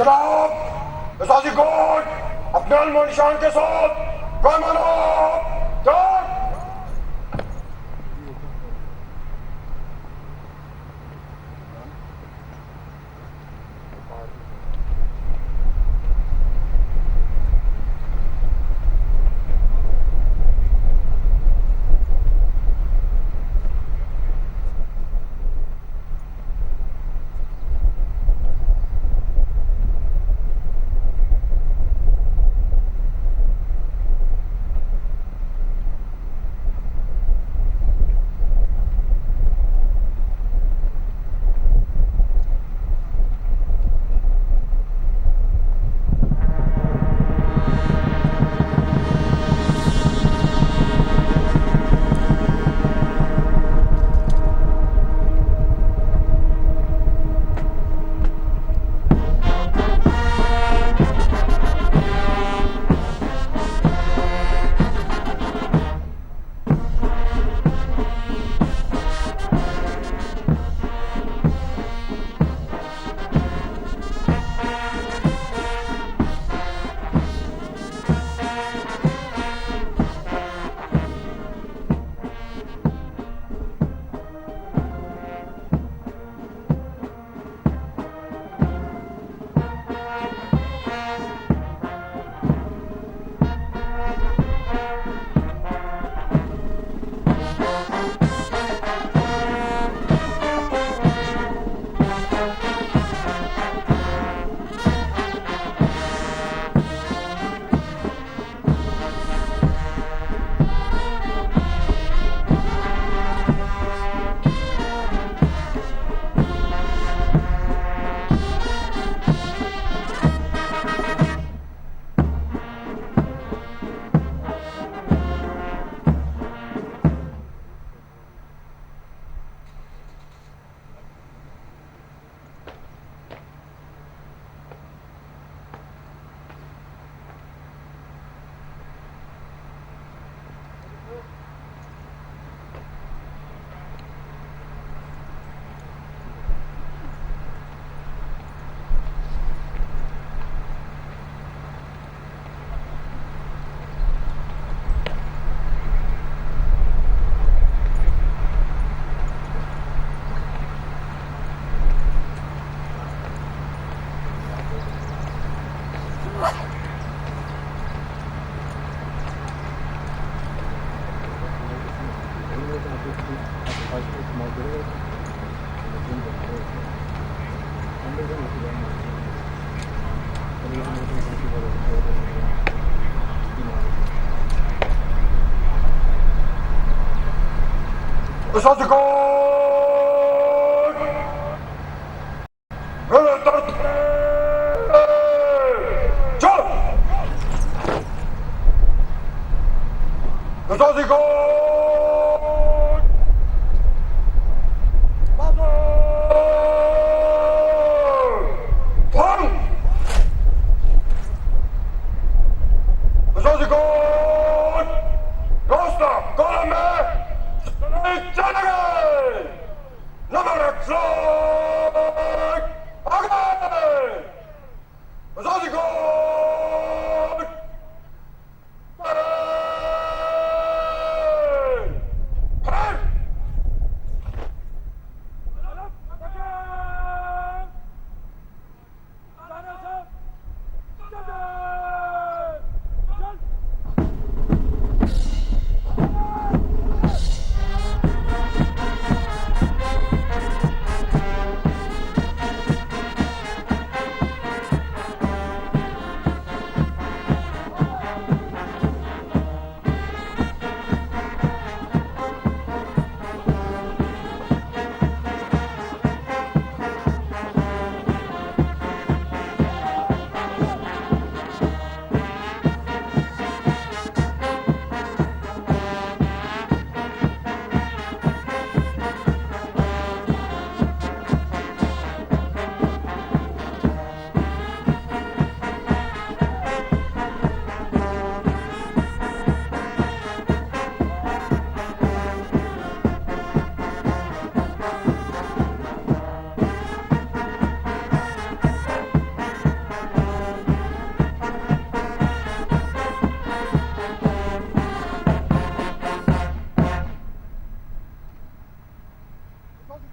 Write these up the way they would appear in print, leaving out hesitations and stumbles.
जनाब, एहसासी कोड अपने अल्मो निशान के साथ पैमाना तैयार। एहसासी कोड चल। एहसासी कोड फन। एहसासी कोड रास्ता कॉलम में चलेंगे।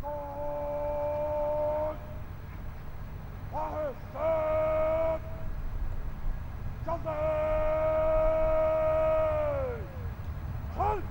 Good! Fire, set! Chelsea! Halt!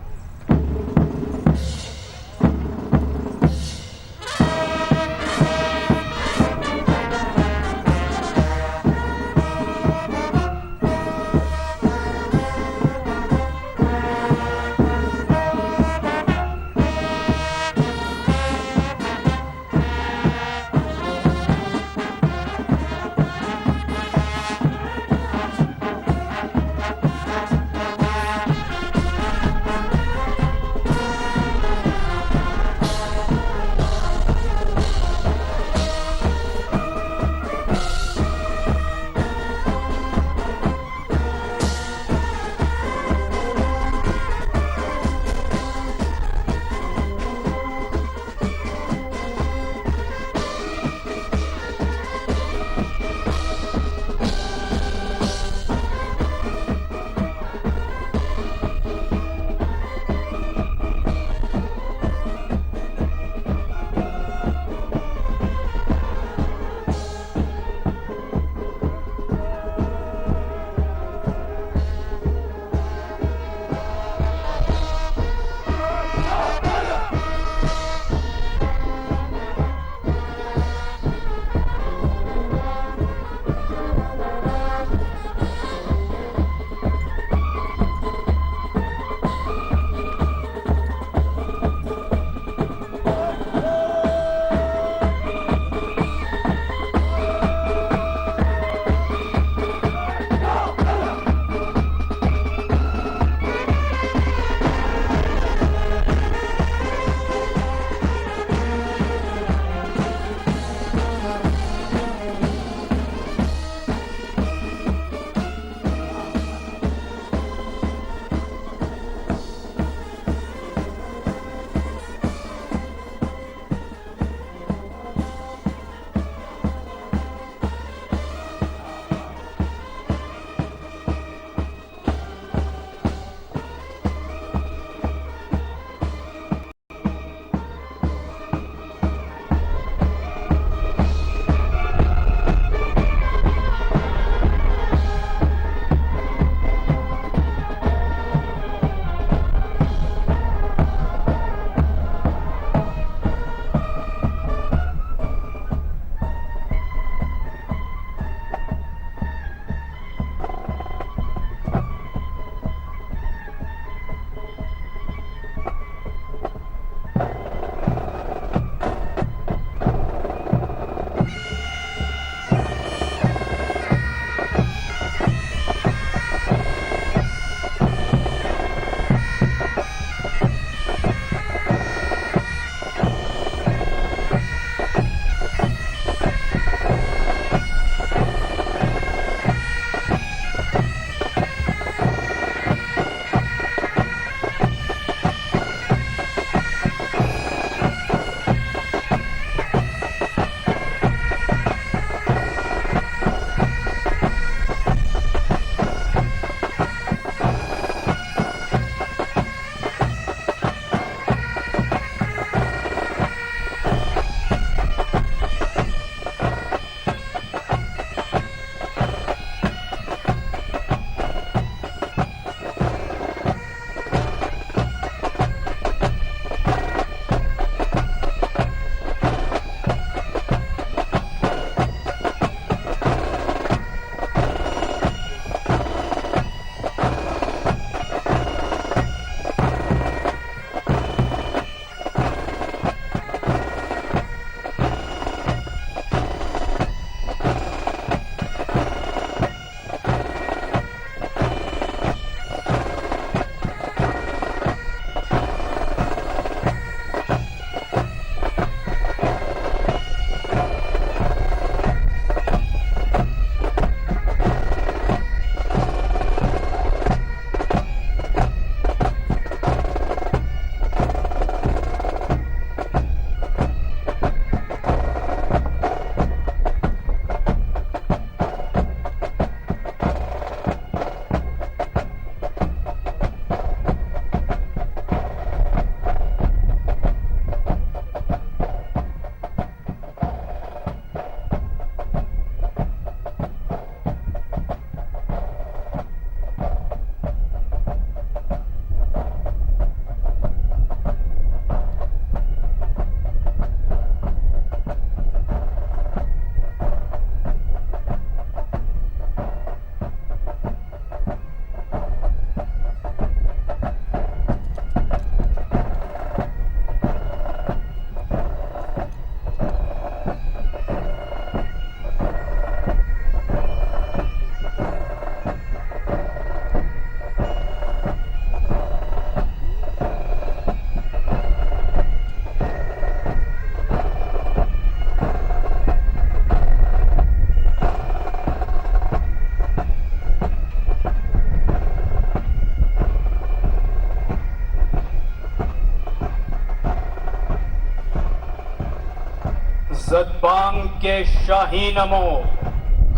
زدبان के शाहीनमो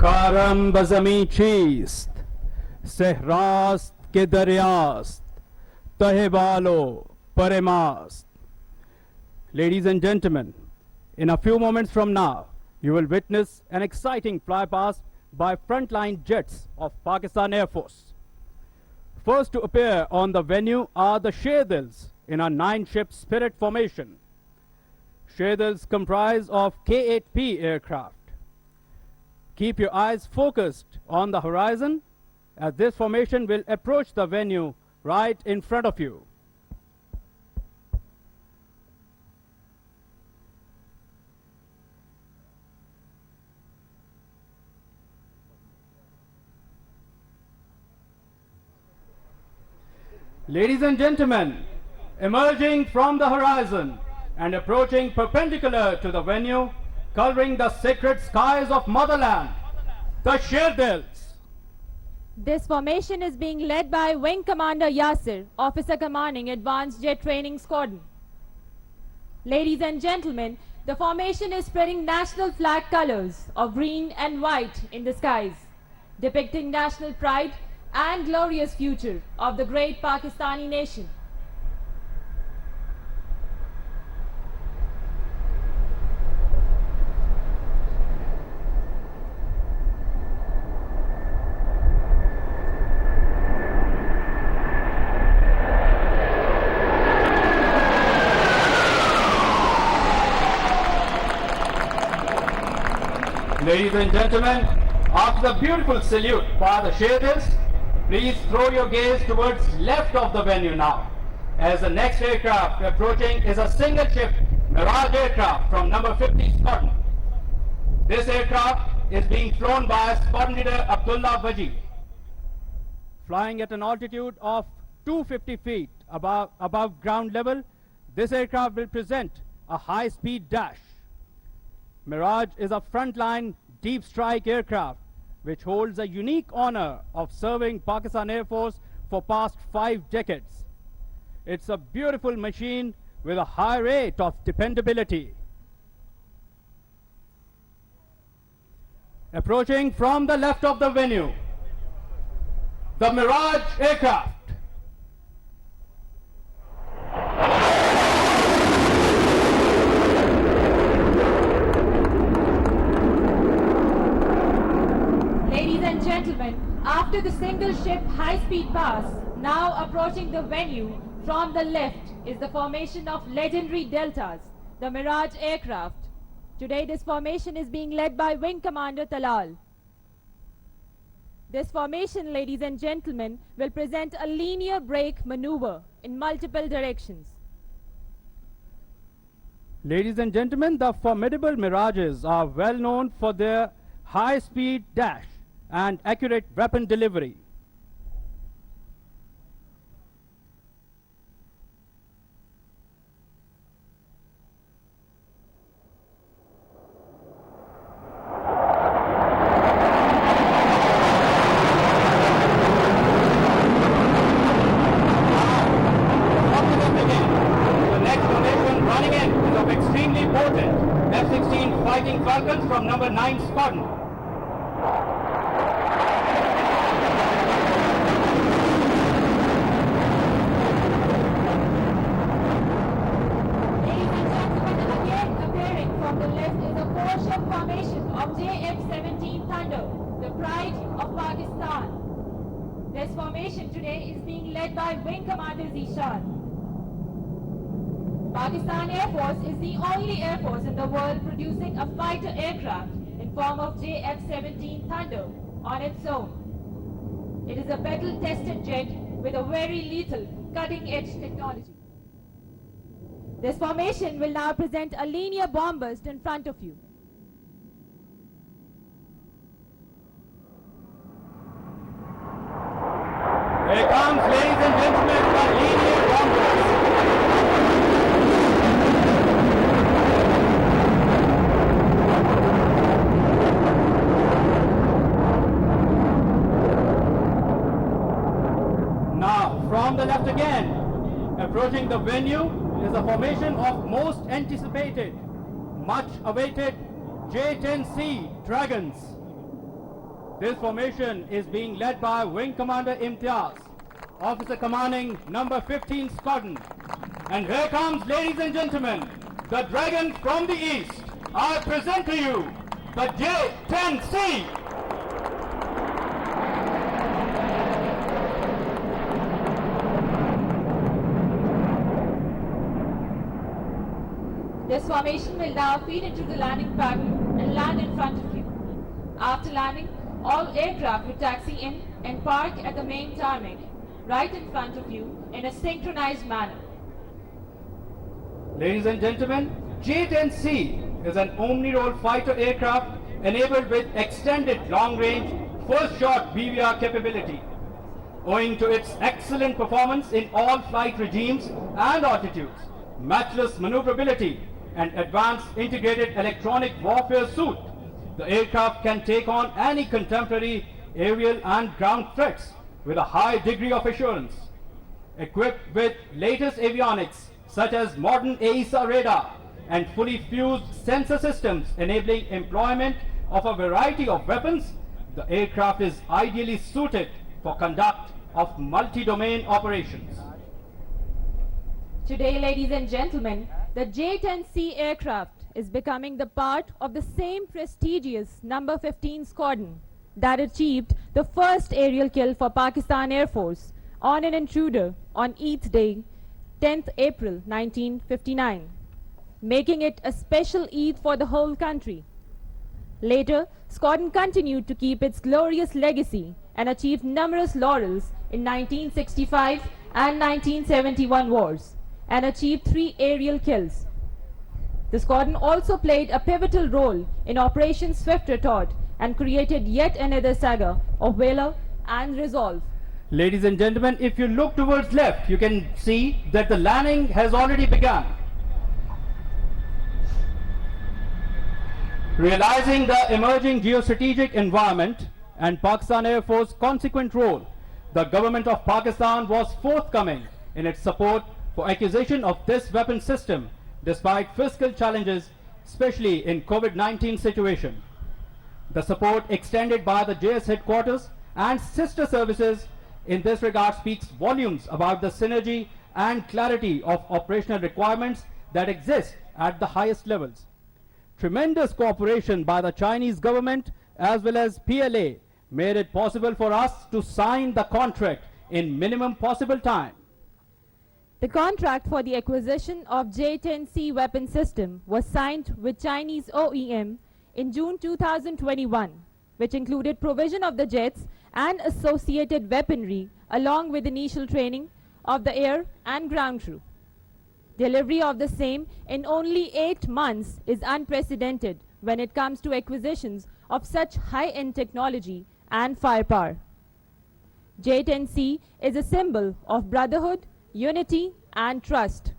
Karam bazami chist, sehrast ke daryast, tahebalo paremast. Ladies and gentlemen, in a few moments from now, you will witness an exciting flypast by frontline jets of Pakistan Air Force. First to appear on the venue are the Sherdils in a 9-ship Spirit formation. Sherdils comprise of K-8P aircraft. Keep your eyes focused on the horizon as this formation will approach the venue right in front of you. Ladies and gentlemen, emerging from the horizon and approaching perpendicular to the venue, covering the sacred skies of motherland, the Sherdils. This formation is being led by Wing Commander Yasir, Officer Commanding Advanced Jet Training Squadron. Ladies and gentlemen, the formation is spreading national flag colors of green and white in the skies, depicting national pride and glorious future of the great Pakistani nation. Ladies and gentlemen, after the beautiful salute by the Sherdils, please throw your gaze towards left of the venue now, as the next aircraft approaching is a single-ship Mirage aircraft from number 50 Squadron. This aircraft is being flown by Squadron Leader Abdullah Wajid. Flying at an altitude of 250 feet above ground level, this aircraft will present a high-speed dash. Mirage is a frontline deep strike aircraft which holds a unique honor of serving Pakistan Air Force for past 5 decades. It's a beautiful machine with a high rate of dependability. Approaching from the left of the venue, the Mirage aircraft. Ladies and gentlemen, after the single ship high-speed pass, now approaching the venue from the left is the formation of legendary Deltas, the Mirage aircraft. Today this formation is being led by Wing Commander Talal. This formation, ladies and gentlemen, will present a linear brake maneuver in multiple directions. Ladies and gentlemen, the formidable Mirages are well known for their high-speed dash and accurate weapon delivery. The next formation running in is of extremely potent F-16 Fighting Falcons from number 9 Squadron. Ladies and gentlemen, again appearing from the left is a 4-ship formation of JF-17 Thunder, the pride of Pakistan. This formation today is being led by Wing Commander Zishan. Pakistan Air Force is the only air force in the world producing a fighter aircraft in form of JF-17 Thunder on its own. It is a battle-tested jet with a very lethal cutting-edge technology. This formation will now present a linear bomb burst in front of you. Here comes, ladies and gentlemen, the linear bomb burst. Now, from the left again, approaching the venue is a formation of most anticipated much awaited J-10C Dragons. This formation is being led by Wing Commander Imtiaz, Officer Commanding number 15 Squadron. And here comes, ladies and gentlemen, the Dragons from the East. I present to you the J-10C. This formation will now feed into the landing pattern and land in front of you. After landing, all aircraft will taxi in and park at the main tarmac, right in front of you in a synchronized manner. Ladies and gentlemen, J-10C is an omni-role fighter aircraft enabled with extended long-range first-shot BVR capability. Owing to its excellent performance in all flight regimes and altitudes, matchless maneuverability, and advanced integrated electronic warfare suite, the aircraft can take on any contemporary aerial and ground threats with a high degree of assurance. Equipped with latest avionics such as modern AESA radar and fully fused sensor systems enabling employment of a variety of weapons, the aircraft is ideally suited for conduct of multi-domain operations. Today, ladies and gentlemen, the J-10C aircraft is becoming the part of the same prestigious number 15 Squadron that achieved the first aerial kill for Pakistan Air Force on an intruder on Eid Day, 10th April 1959, making it a special Eid for the whole country. Later, Squadron continued to keep its glorious legacy and achieved numerous laurels in 1965 and 1971 wars, and achieved 3 aerial kills. The squadron also played a pivotal role in Operation Swift Retort and created yet another saga of valor and resolve. Ladies and gentlemen, if you look towards left, you can see that the landing has already begun. Realizing the emerging geostrategic environment and Pakistan Air Force's consequent role, the government of Pakistan was forthcoming in its support for acquisition of this weapon system despite fiscal challenges, especially in COVID-19 situation. The support extended by the JS headquarters and sister services in this regard speaks volumes about the synergy and clarity of operational requirements that exist at the highest levels. Tremendous cooperation by the Chinese government as well as PLA made it possible for us to sign the contract in minimum possible time. The contract for the acquisition of J-10C weapon system was signed with Chinese OEM in June 2021, which included provision of the jets and associated weaponry along with initial training of the air and ground crew. Delivery of the same in only 8 months is unprecedented when it comes to acquisitions of such high-end technology and firepower. J-10C is a symbol of brotherhood, unity and trust.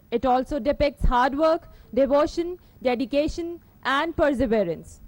It also depicts hard work, devotion, dedication and perseverance.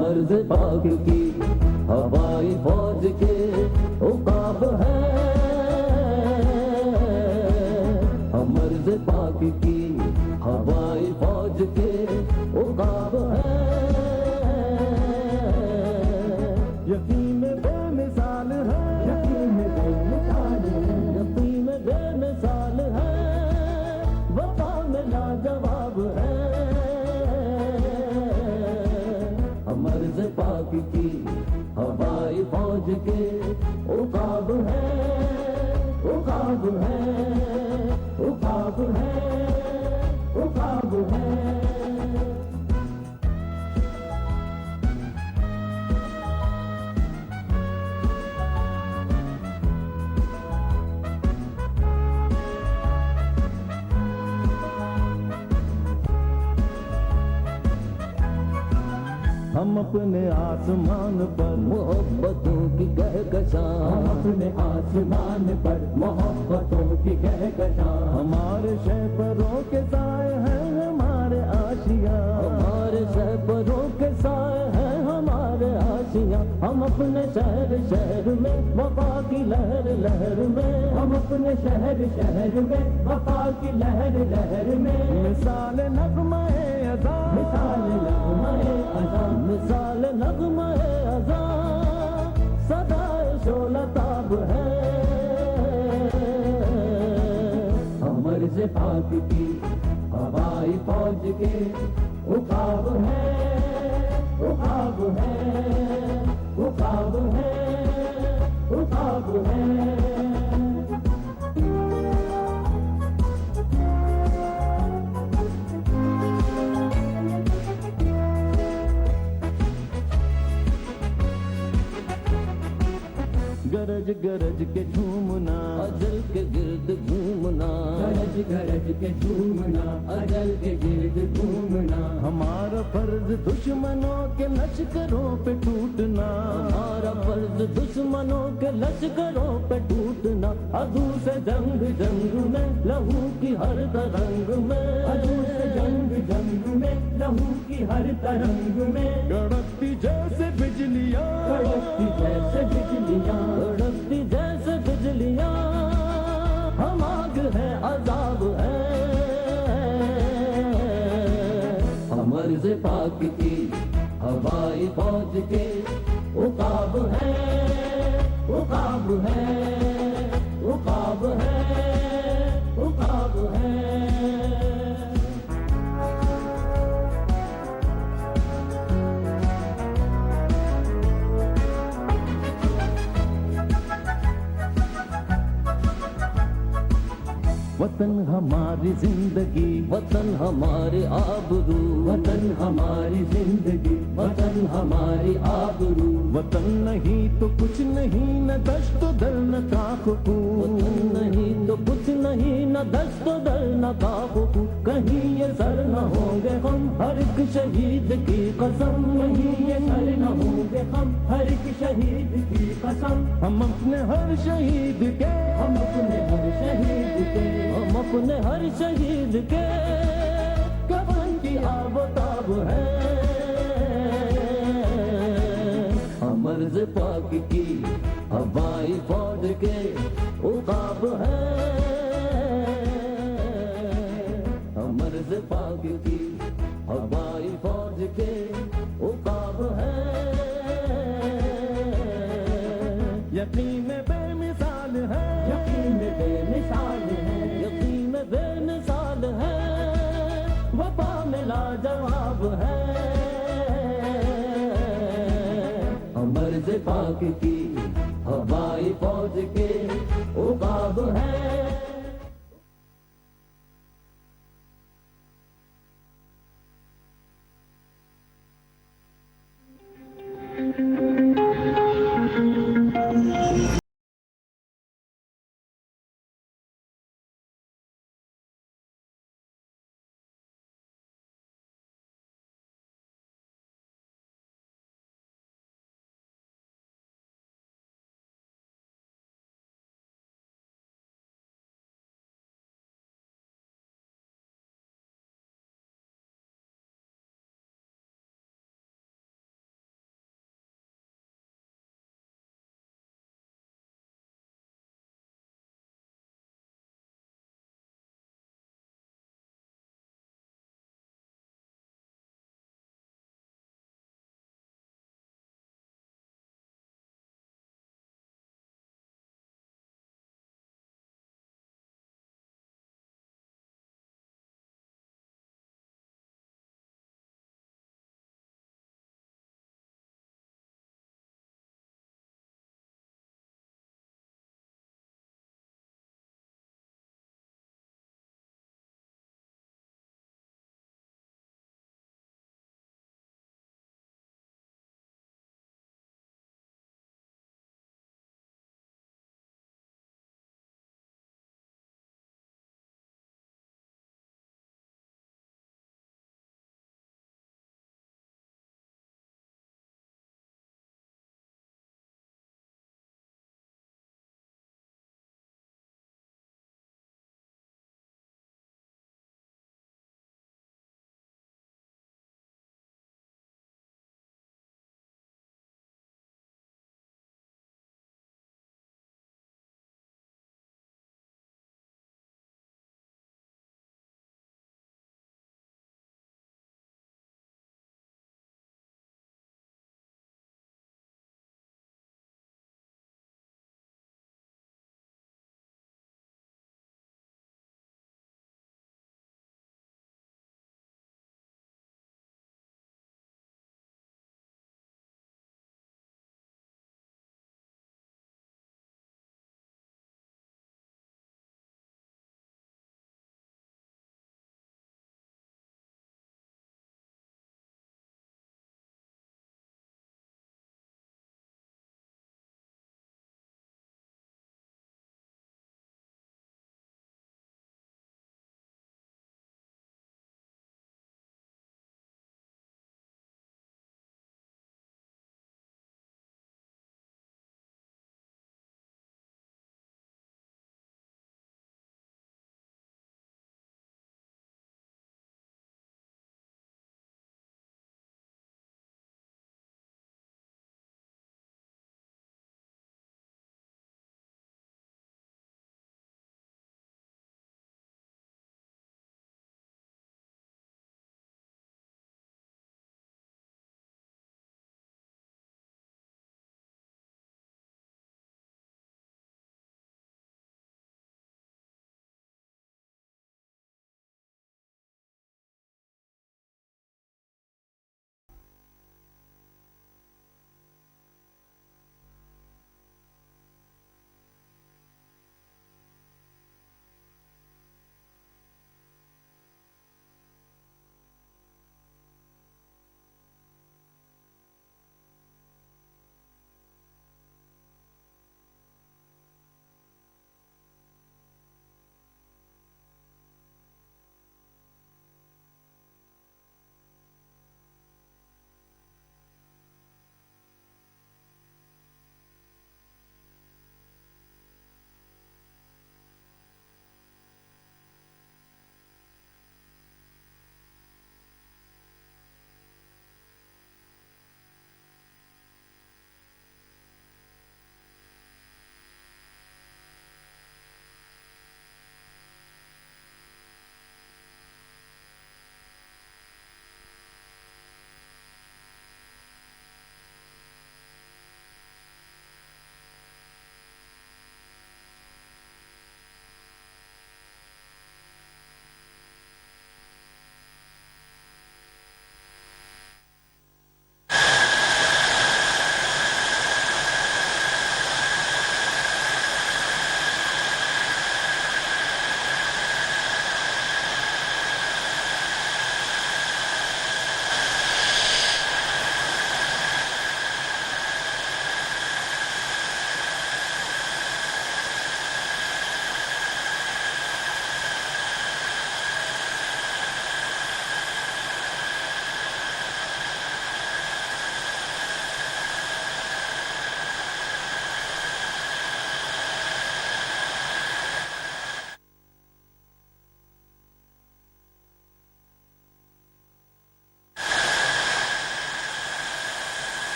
मर्द पाक की हवाई फौज के उकाब है, हम मर्द पाक की हवाई फौज के उकाब है। यकीन बेमिसाल है, यकीन बेमिसाल है, यकीन बेमिसाल है, वफा में लाजवाब है। मर्द पाक की हवाई फौज के उकाब है, उकाब है, उकाब है, उकाब है। हम अपने आसमान पर मोहब्बतों की कहकशां, हम अपने आसमान पर मोहब्बतों की कहकशां, हमारे शहपरों के साए हैं हमारे आशिया, हमारे शहपरों के साए हैं हमारे आशिया, हम अपने शहर शहर में वफा की लहर लहर में, हम अपने शहर शहर में वफा की लहर लहर में, मिसाल नगमाए अज़ा, मिसाल नगमाए अज़ा, मिसाल नगमाए अज़ा, सदाए शोलताब है, अमर से पाक की हवाई फौज के उकाब है, उकाब है, उकाब है, उकाब है। गरज गरज के झूमना, अजल के गिर्द घूमना, गरज गरज के झूमना, अजल के गिर्द घूमना, हमारा फर्ज दुश्मनों के लश्करों पे टूटना, हमारा फर्ज दुश्मनों के लश्करों पे टूटना, अदू से जंग जंग में लहू की हर तरंग में, अदू से जंग जंग में लहू की हर तरंग में, कड़कती जैसे बिजलियां, कड़कती जैसे बिजलियां, कड़कती जैसे बिजलियां, हम आग है अजाब है, अमर से पाक की हवाई फौज के उकाब है, उकाब है, उकाब है, उकाब है। वतन हमारी जिंदगी, वतन हमारे आबरू, वतन हमारी जिंदगी, वतन हमारी आबरू, वतन नहीं तो कुछ नहीं, न दश्त दल न काफू, वतन नहीं तो कुछ नहीं, न दश्त दल न काफू, कहीं ये सर न होंगे हम हर एक शहीद की कसम, कहीं ये सर न होंगे हम हर एक शहीद की कसम, हम अपने हर शहीद के, हम अपने हर शहीद के, हम अपने हर शहीद के कफन की आबताब है, अमर से पाक की हवाई फौज के उकाब है, अमर से पाक की हवाई फौज के उकाब है, यकीन में बेमिसाल है, यकीन में बेमिसाल है, यकीन में बेमिसाल है, वफा में लाजवाब है, अमर से पाक की हवाई फौज के उकाब है।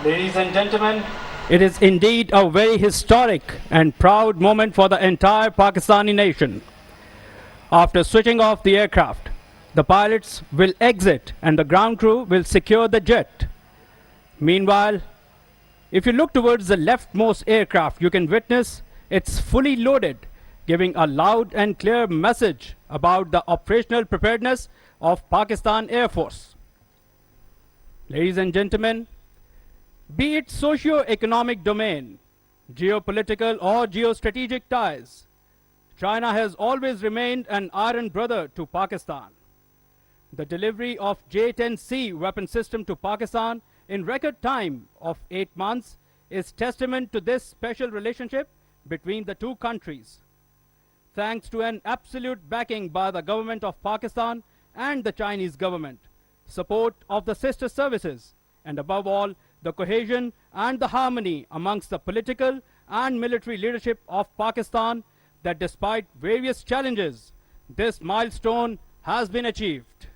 Ladies and gentlemen, it is indeed a very historic and proud moment for the entire Pakistani nation. After switching off the aircraft, the pilots will exit and the ground crew will secure the jet. Meanwhile, if you look towards the leftmost aircraft, you can witness it's fully loaded, giving a loud and clear message about the operational preparedness of Pakistan Air Force. Ladies and gentlemen, be it socio-economic domain, geopolitical or geostrategic ties, China has always remained an iron brother to Pakistan. The delivery of J-10C weapon system to Pakistan in record time of 8 months is testament to this special relationship between the two countries. Thanks to an absolute backing by the government of Pakistan and the Chinese government, support of the sister services, and above all, the cohesion and the harmony amongst the political and military leadership of Pakistan, that despite various challenges, this milestone has been achieved.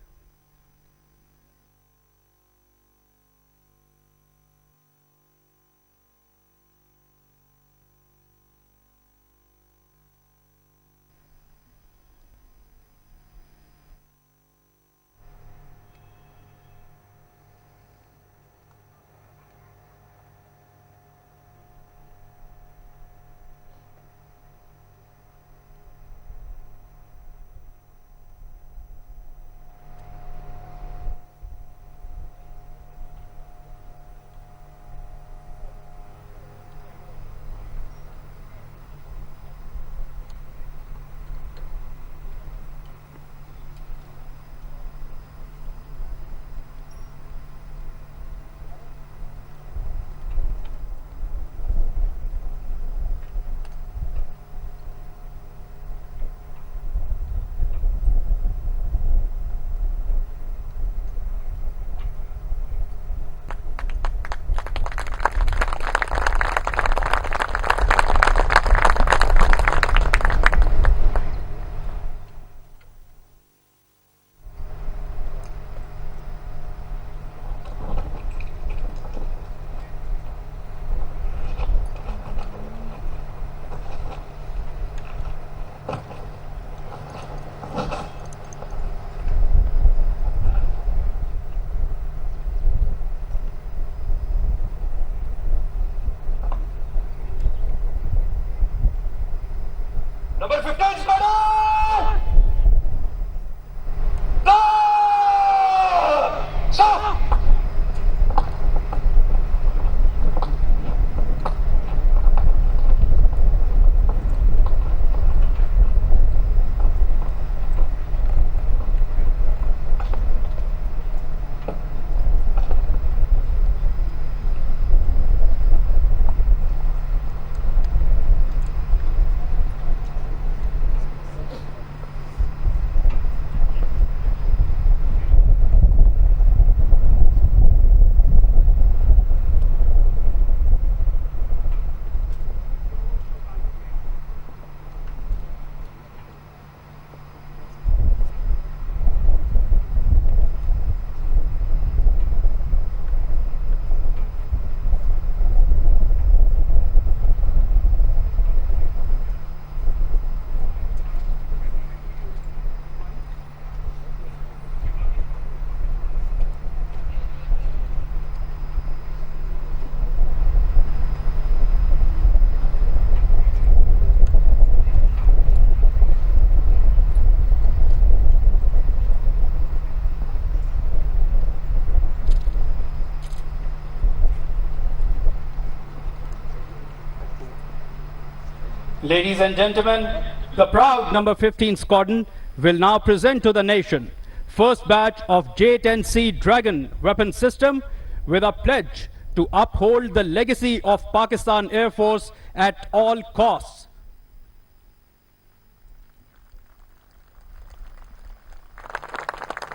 Number 15 Squadron! Stop! Ladies and gentlemen, the proud number 15 Squadron will now present to the nation first batch of J-10C Dragon weapon system with a pledge to uphold the legacy of Pakistan Air Force at all costs.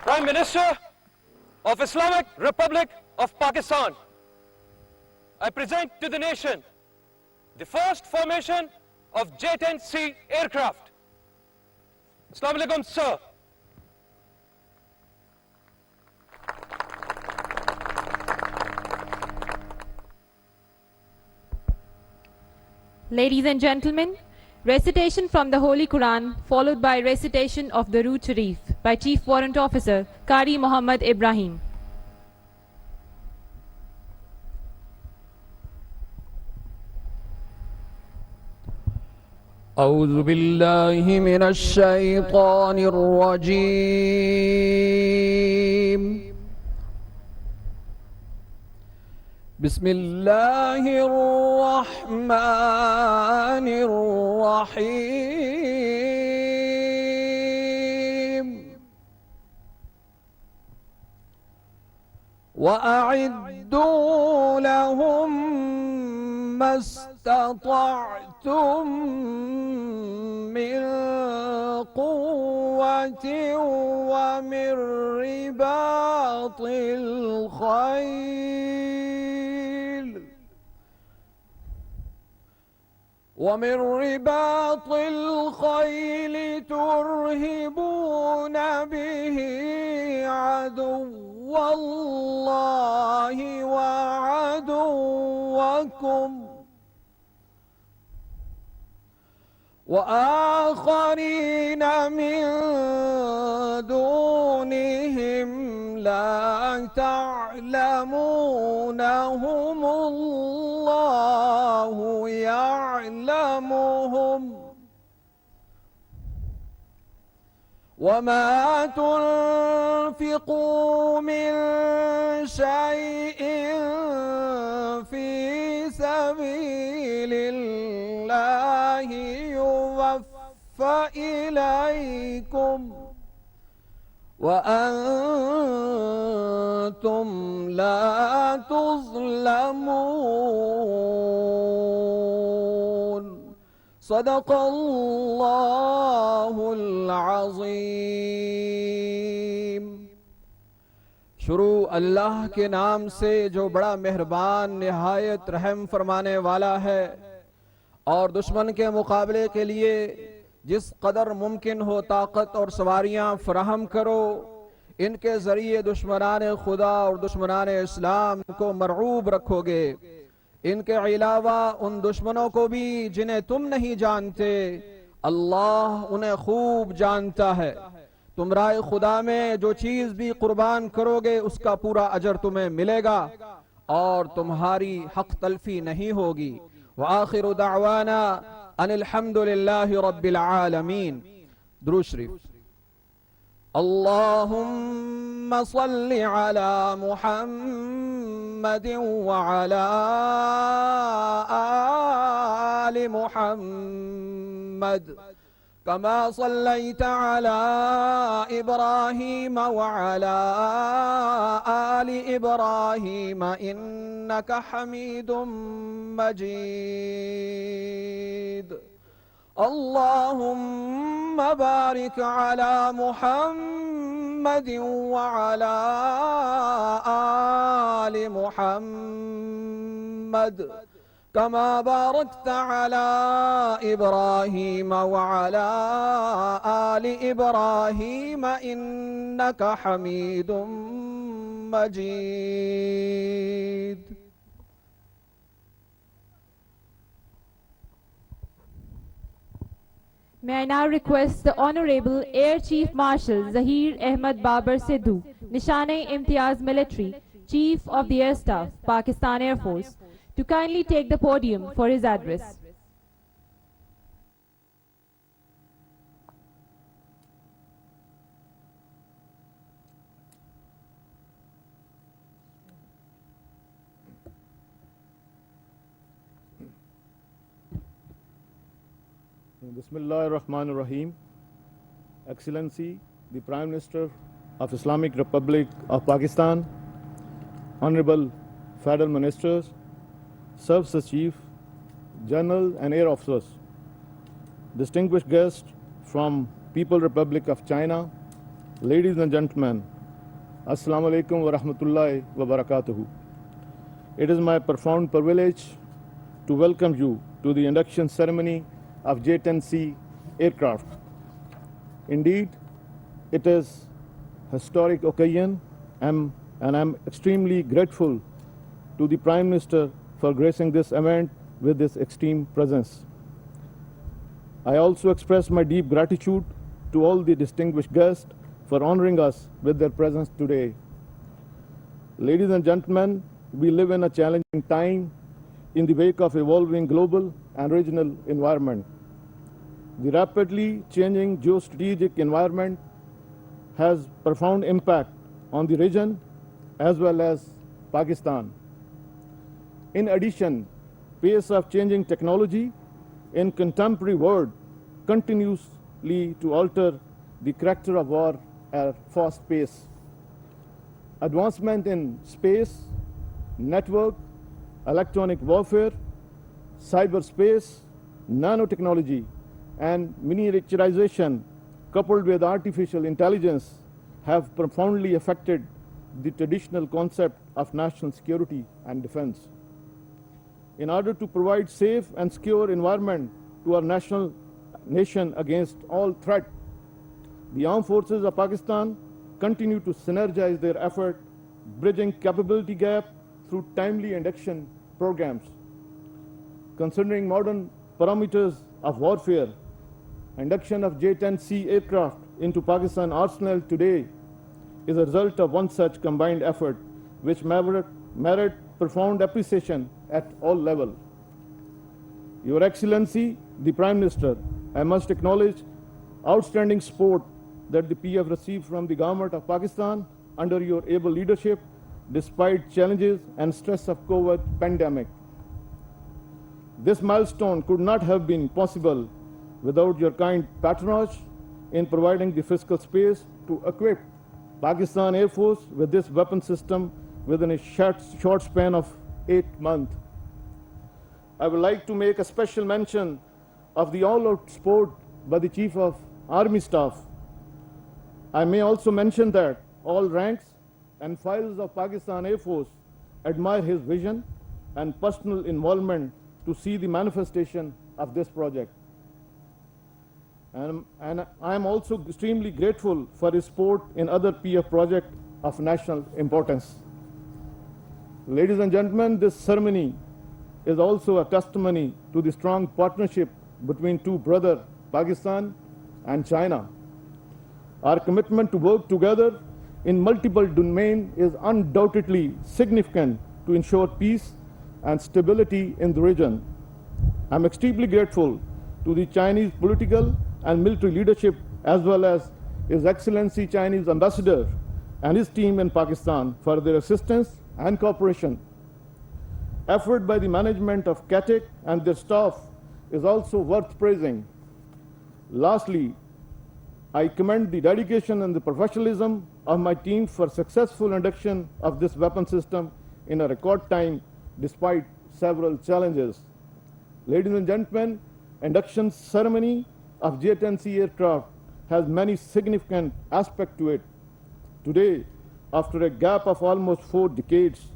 Prime Minister of Islamic Republic of Pakistan, I present to the nation the first formation of J-10C aircraft. Assalamu alaikum, sir. Ladies and gentlemen, recitation from the Holy Quran followed by recitation of the Rood Sharif by Chief Warrant Officer Qari Muhammad Ibrahim. أعوذ بالله من الشيطان الرجيم بسم الله الرحمن الرحيم وأعدوا لهم ما استطعتم من قوة ومن رباط الخيل ترهبون به عدو الله وعدوكم وآخرين من دونهم لا تعلمونهم الله يعلمهم وما تنفقوا من شيء في سبيل الله يوفى إليكم وأنتم لا تظلمون صدق الله العظیم. شروع اللہ کے نام سے جو بڑا مہربان نہایت رحم فرمانے والا ہے، اور دشمن کے مقابلے کے لیے جس قدر ممکن ہو طاقت اور سواریاں فراہم کرو. ان کے ذریعے دشمنان خدا اور دشمنان اسلام کو مرعوب رکھو گے. ان کے علاوہ ان دشمنوں کو بھی جنہیں تم نہیں جانتے، اللہ انہیں خوب جانتا ہے. تم راہ خدا میں جو چیز بھی قربان کرو گے اس کا پورا اجر تمہیں ملے گا اور تمہاری حق تلفی نہیں ہوگی. وآخر دعوانا ان الحمد للہ رب العالمین. درود شریف. اللہم صل علی محمد وعلی آل محمد كما صليت على إبراهيم وعلى آل إبراهيم إنك حميد مجيد. اللهم بارك على محمد وعلى آل محمد كما باركت على إبراهيم وعلى آل إبراهيم إنك حميد مجيد. May I now request the Honorable Air Chief Marshal Zahir Ahmed Babar Sidhu, Nishane-e-Imtiyaz Military, Chief of the Air Staff, Pakistan Air Force, to kindly take the podium for his address. Bismillah ar-Rahman ar-Rahim. Excellency, the Prime Minister of Islamic Republic of Pakistan, Honorable Federal Ministers, Service Chief, General and Air Officers, distinguished guests from People Republic of China, ladies and gentlemen, Assalamu alaikum wa rahmatullahi wa barakatuhu. It is my profound privilege to welcome you to the induction ceremony of J-10C aircraft. Indeed, it is a historic occasion, and I'm extremely grateful to the Prime Minister for gracing this event with this extreme presence. I also express my deep gratitude to all the distinguished guests for honoring us with their presence today. Ladies and gentlemen, we live in a challenging time in the wake of evolving global and regional environment. The rapidly changing geostrategic environment has profound impact on the region as well as Pakistan. In addition, pace of changing technology in contemporary world continuously to alter the character of war at fast pace. Advancement in space, network, electronic warfare, cyberspace, nanotechnology, and miniaturization coupled with artificial intelligence have profoundly affected the traditional concept of national security and defense. In order to provide safe and secure environment to our nation against all threat, the armed forces of Pakistan continue to synergize their effort, bridging capability gap through timely induction programs. Considering modern parameters of warfare, induction of J-10C aircraft into Pakistan arsenal today is a result of one such combined effort, which merit profound appreciation at all levels. Your Excellency, the Prime Minister, I must acknowledge outstanding support that the PF received from the government of Pakistan under your able leadership, despite challenges and stress of COVID pandemic. This milestone could not have been possible without your kind patronage in providing the fiscal space to equip Pakistan Air Force with this weapon system within a short span of 8 months. I would like to make a special mention of the all-out support by the Chief of Army Staff. I may also mention that all ranks and files of Pakistan Air Force admire his vision and personal involvement to see the manifestation of this project. And I am also extremely grateful for his support in other PF projects of national importance. Ladies and gentlemen, this ceremony is also a testimony to the strong partnership between two brothers, Pakistan and China. Our commitment to work together in multiple domains is undoubtedly significant to ensure peace and stability in the region. I'm extremely grateful to the Chinese political and military leadership, as well as His Excellency Chinese Ambassador and his team in Pakistan for their assistance and cooperation. Effort by the management of CATIC and their staff is also worth praising. Lastly, I commend the dedication and the professionalism of my team for successful induction of this weapon system in a record time despite several challenges. Ladies and gentlemen, induction ceremony of J-10C aircraft has many significant aspects to it. Today, after a gap of almost 4 decades,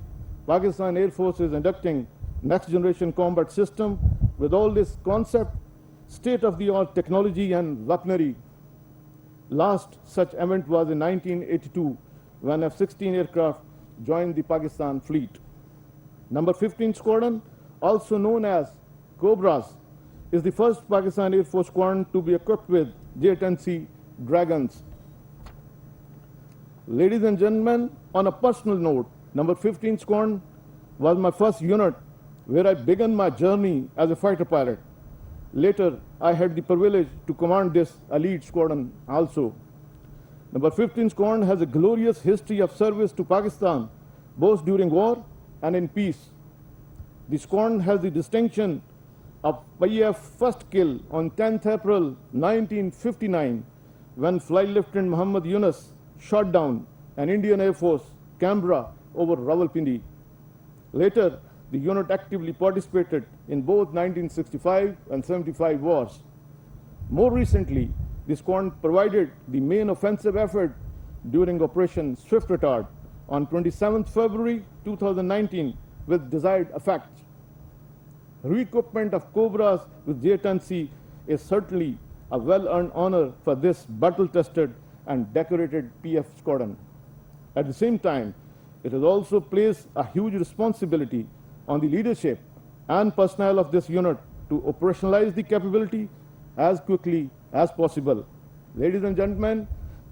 Pakistan Air Force is inducting next generation combat system with all this concept, state-of-the-art technology and weaponry. Last such event was in 1982 when F-16 aircraft joined the Pakistan fleet. Number 15 Squadron, also known as Cobras, is the first Pakistan Air Force squadron to be equipped with J-10C Dragons. Ladies and gentlemen, on a personal note, number 15 Squadron was my first unit where I began my journey as a fighter pilot. Later, I had the privilege to command this elite squadron also. Number 15 Squadron has a glorious history of service to Pakistan, both during war and in peace. The squadron has the distinction of PF first kill on 10th April 1959 when Flight Lieutenant Muhammad Yunus shot down an Indian Air Force Kamra over Rawalpindi. Later, the unit actively participated in both 1965 and 75 wars. More recently, the squadron provided the main offensive effort during Operation Swift Retard on 27th February 2019 with desired effect. Re-equipment of Cobras with J-10C is certainly a well-earned honor for this battle-tested and decorated PF squadron. At the same time, it has also placed a huge responsibility on the leadership and personnel of this unit to operationalize the capability as quickly as possible. Ladies and gentlemen,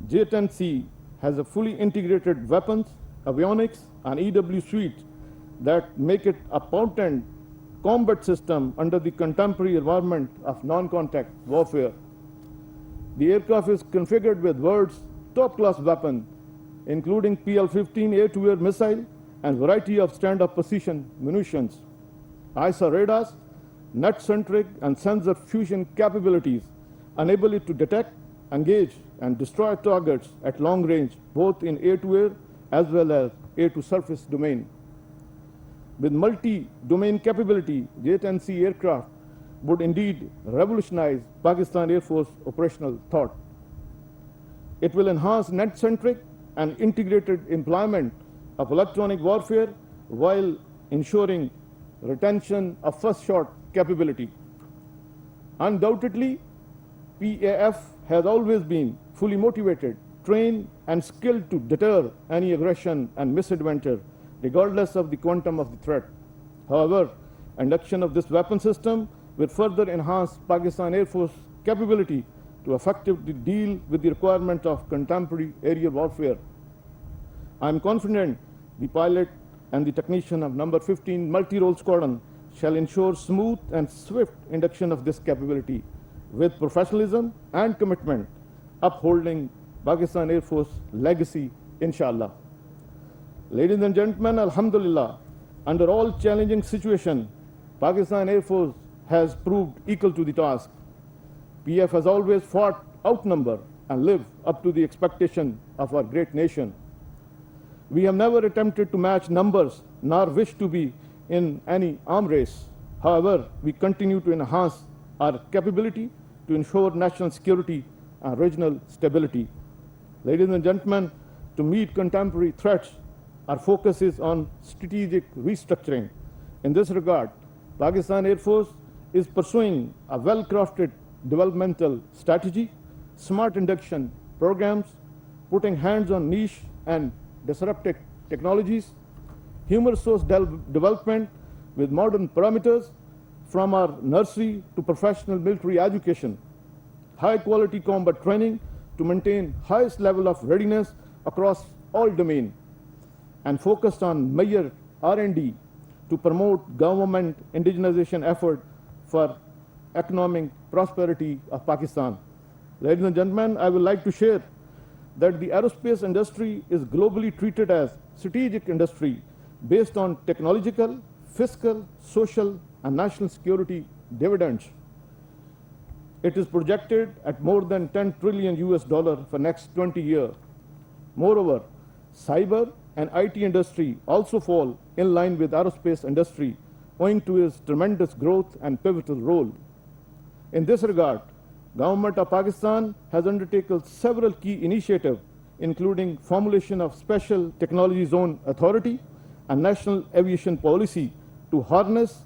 J-10C has a fully integrated weapons, avionics, and EW suite that make it a potent combat system under the contemporary environment of non-contact warfare. The aircraft is configured with world's top-class weapons, including PL-15 air-to-air missile and variety of stand-up position munitions, ISA radars, net-centric and sensor fusion capabilities enable it to detect, engage, and destroy targets at long range, both in air-to-air as well as air-to-surface domain. With multi-domain capability, J-10C aircraft would indeed revolutionize Pakistan Air Force operational thought. It will enhance net-centric and integrated employment of electronic warfare while ensuring retention of first-shot capability. Undoubtedly, PAF has always been fully motivated, trained, and skilled to deter any aggression and misadventure, regardless of the quantum of the threat. However, induction of this weapon system will further enhance Pakistan Air Force capability to effectively deal with the requirement of contemporary aerial warfare. I am confident the pilot and the technician of number 15 multi-role squadron shall ensure smooth and swift induction of this capability with professionalism and commitment, upholding Pakistan Air Force legacy, inshallah. Ladies and gentlemen, alhamdulillah, under all challenging situations, Pakistan Air Force has proved equal to the task. PF has always fought outnumbered and lived up to the expectation of our great nation. We have never attempted to match numbers nor wish to be in any arm race. However, we continue to enhance our capability to ensure national security and regional stability. Ladies and gentlemen, to meet contemporary threats, our focus is on strategic restructuring. In this regard, Pakistan Air Force is pursuing a well-crafted developmental strategy, smart induction programs, putting hands on niche and disruptive technologies, human resource development with modern parameters from our nursery to professional military education, high-quality combat training to maintain highest level of readiness across all domains, and focused on major R&D to promote government indigenization effort for economic prosperity of Pakistan. Ladies and gentlemen, I would like to share that the aerospace industry is globally treated as strategic industry based on technological, fiscal, social, and national security dividends. It is projected at more than 10 trillion US dollar for next 20 years. Moreover, cyber and IT industry also fall in line with aerospace industry owing to its tremendous growth and pivotal role. In this regard, Government of Pakistan has undertaken several key initiatives, including formulation of Special Technology Zone Authority and National Aviation Policy to harness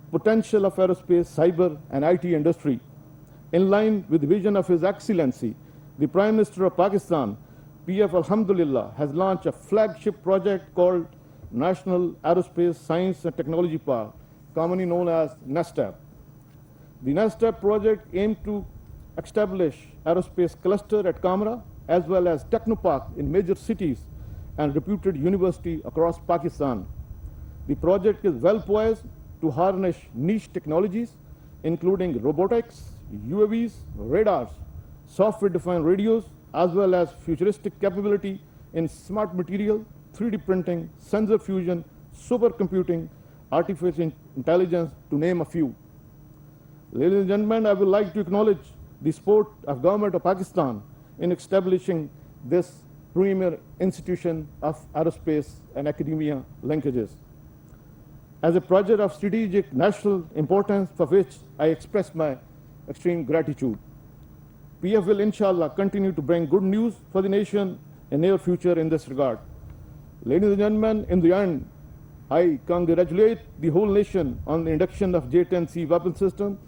potential of aerospace, cyber, and IT industry. In line with the vision of His Excellency, the Prime Minister of Pakistan, PF Alhamdulillah, has launched a flagship project called National Aerospace Science and Technology Park, commonly known as NASTAP. The NASTAP project aims to establish aerospace cluster at Kamra as well as technopark in major cities and reputed university across Pakistan. The project is well poised to harness niche technologies including robotics, UAVs, radars, software-defined radios, as well as futuristic capability in smart material, 3D printing, sensor fusion, supercomputing, artificial intelligence, to name a few. Ladies and gentlemen, I would like to acknowledge the support of Government of Pakistan in establishing this premier institution of aerospace and academia linkages. As a project of strategic national importance for which I express my extreme gratitude. PF will inshallah continue to bring good news for the nation in near future in this regard. Ladies and gentlemen, in the end, I congratulate the whole nation on the induction of J-10C weapon system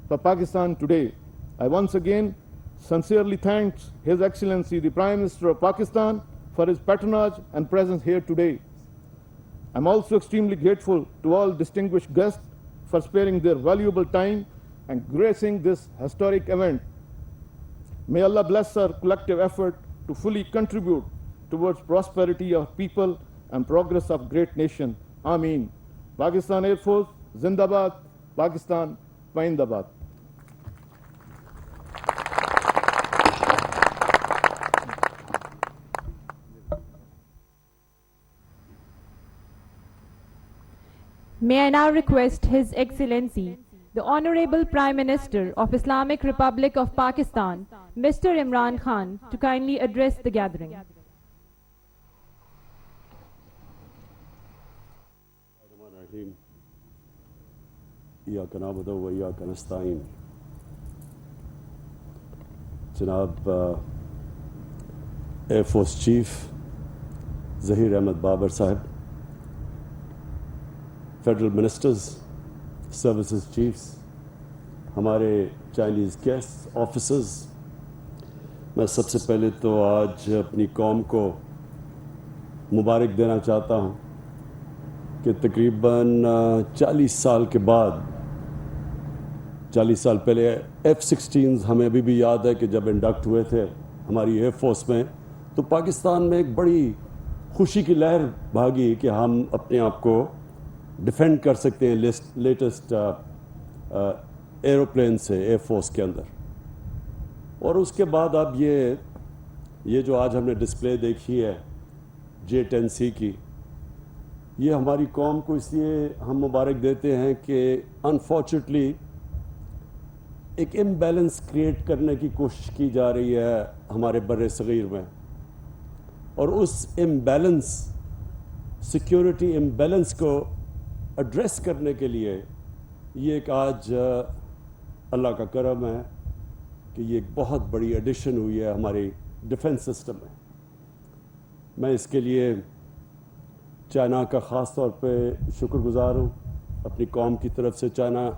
for Pakistan today. I once again sincerely thank His Excellency the Prime Minister of Pakistan for his patronage and presence here today. I'm also extremely grateful to all distinguished guests for sparing their valuable time and gracing this historic event. May Allah bless our collective effort to fully contribute towards prosperity of people and progress of great nation. Ameen. Pakistan Air Force, Zindabad. Pakistan, Paindabad. May I now request His Excellency, the Honorable Prime Minister of Islamic Republic of Pakistan, Mr. Imran Khan, to kindly address the gathering. इय्याका नअबुदु व इय्याका नस्तईन। जनाब air force chief Zaheer Ahmed Babar साहब, federal ministers, services chiefs, हमारे Chinese guest officers, मैं सबसे पहले तो आज अपनी कौम को मुबारक देना चाहता हूँ कि तकरीबन 40 साल के बाद, 40 साल पहले F-16s हमें अभी भी याद है कि जब इंडक्ट हुए थे हमारी एयर फोर्स में, तो पाकिस्तान में एक बड़ी खुशी की लहर भागी कि हम अपने आप को डिफेंड कर सकते हैं लेटेस्ट एरोप्लेन से एयर फोर्स के अंदर। और उसके बाद अब ये जो आज हमने डिस्प्ले देखी है J-10C की, ये हमारी कौम को इसलिए हम मुबारक देते हैं कि अनफॉर्चुनेटली एक इम्बैलेंस क्रिएट करने की कोशिश की जा रही है हमारे बर्रे सगीर में, और उस इम्बैलेंस, सिक्योरिटी इम्बैलेंस को एड्रेस करने के लिए ये एक आज अल्लाह का करम है कि ये एक बहुत बड़ी एडिशन हुई है हमारी डिफेंस सिस्टम में। मैं इसके लिए चाइना का ख़ास तौर पे शुक्रगुज़ार हूँ। अपनी कौम की तरफ से चाइना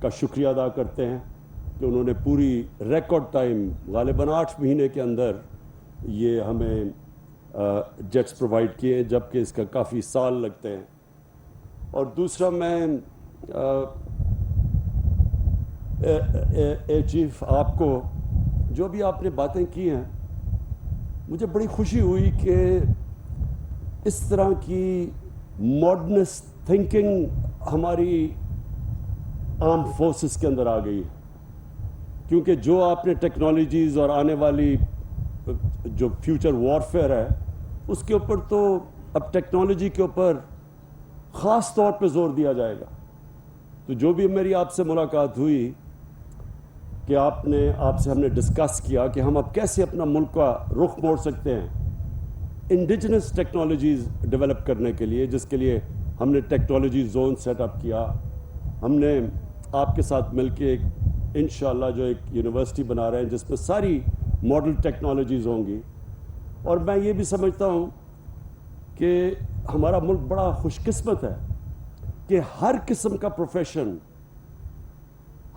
का शुक्रिया अदा करते हैं कि उन्होंने पूरी रिकॉर्ड टाइम, गालिबन 8 महीने के अंदर ये हमें जेट्स प्रोवाइड किए, जबकि इसका काफ़ी साल लगते हैं। और दूसरा, मैं एयर चीफ आपको जो भी आपने बातें की हैं, मुझे बड़ी खुशी हुई कि इस तरह की मॉडर्निस्ट थिंकिंग हमारी आर्म्ड फोर्सेस के अंदर आ गई है, क्योंकि जो आपने टेक्नोलॉजीज़ और आने वाली जो फ्यूचर वॉरफेयर है उसके ऊपर तो अब टेक्नोलॉजी के ऊपर ख़ास तौर पे ज़ोर दिया जाएगा। तो जो भी मेरी आपसे मुलाकात हुई कि आपसे हमने डिस्कस किया कि हम अब कैसे अपना मुल्क का रुख मोड़ सकते हैं इंडिजिनस टेक्नोलॉजीज़ डेवलप करने के लिए, जिसके लिए हमने टेक्नोलॉजी जोन सेटअप किया। हमने आपके साथ मिलके इंशाअल्लाह जो एक यूनिवर्सिटी बना रहे हैं जिसमें सारी मॉडल टेक्नोलॉजीज़ होंगी। और मैं ये भी समझता हूँ कि हमारा मुल्क बड़ा खुशकिस्मत है कि हर किस्म का प्रोफेशन,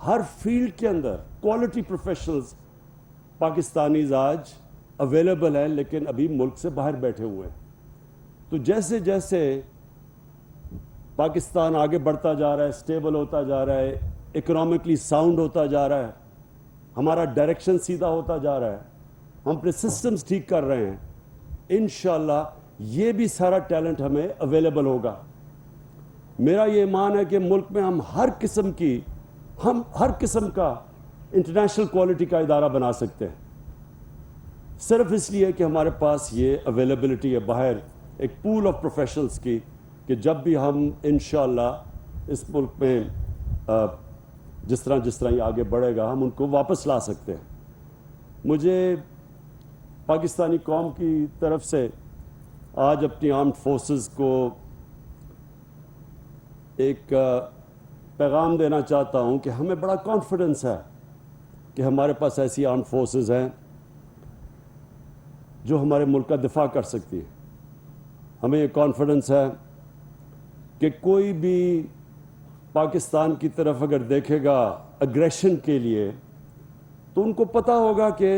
हर फील्ड के अंदर क्वालिटी प्रोफेशनल्स पाकिस्तानीज़ आज अवेलेबल हैं, लेकिन अभी मुल्क से बाहर बैठे हुए हैं। तो जैसे जैसे पाकिस्तान आगे बढ़ता जा रहा है, स्टेबल होता जा रहा है, इकोनॉमिकली साउंड होता जा रहा है, हमारा डायरेक्शन सीधा होता जा रहा है, हम अपने सिस्टम्स ठीक कर रहे हैं, इंशाअल्लाह ये भी सारा टैलेंट हमें अवेलेबल होगा। मेरा ये ईमान है कि मुल्क में हम हर किस्म का इंटरनेशनल क्वालिटी का इदारा बना सकते हैं, सिर्फ इसलिए कि हमारे पास ये अवेलेबिलिटी है बाहर एक पूल ऑफ प्रोफेशनल्स की, कि जब भी हम इंशाअल्लाह इस मुल्क में जिस तरह ये आगे बढ़ेगा हम उनको वापस ला सकते हैं। मुझे पाकिस्तानी कौम की तरफ से आज अपनी आर्म्ड फोर्सेस को एक पैगाम देना चाहता हूं कि हमें बड़ा कॉन्फिडेंस है कि हमारे पास ऐसी आर्म्ड फोर्सेस हैं जो हमारे मुल्क का दिफा कर सकती है। हमें ये कॉन्फिडेंस है कि कोई भी पाकिस्तान की तरफ अगर देखेगा अग्रेशन के लिए, तो उनको पता होगा कि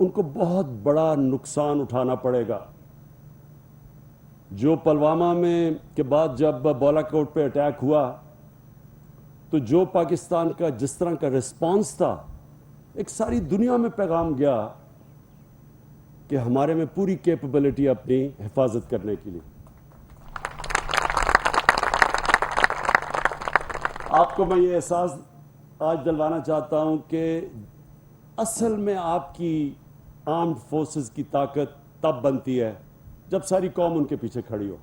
उनको बहुत बड़ा नुकसान उठाना पड़ेगा। जो पुलवामा में के बाद जब बालाकोट पे अटैक हुआ تو جو پاکستان کا جس طرح کا رسپانس تھا، ایک ساری دنیا میں پیغام گیا کہ ہمارے میں پوری کیپبلٹی اپنی حفاظت کرنے کے لیے. آپ کو میں یہ احساس آج دلوانا چاہتا ہوں کہ اصل میں آپ کی آرمڈ فورسز کی طاقت تب بنتی ہے جب ساری قوم ان کے پیچھے کھڑی ہو.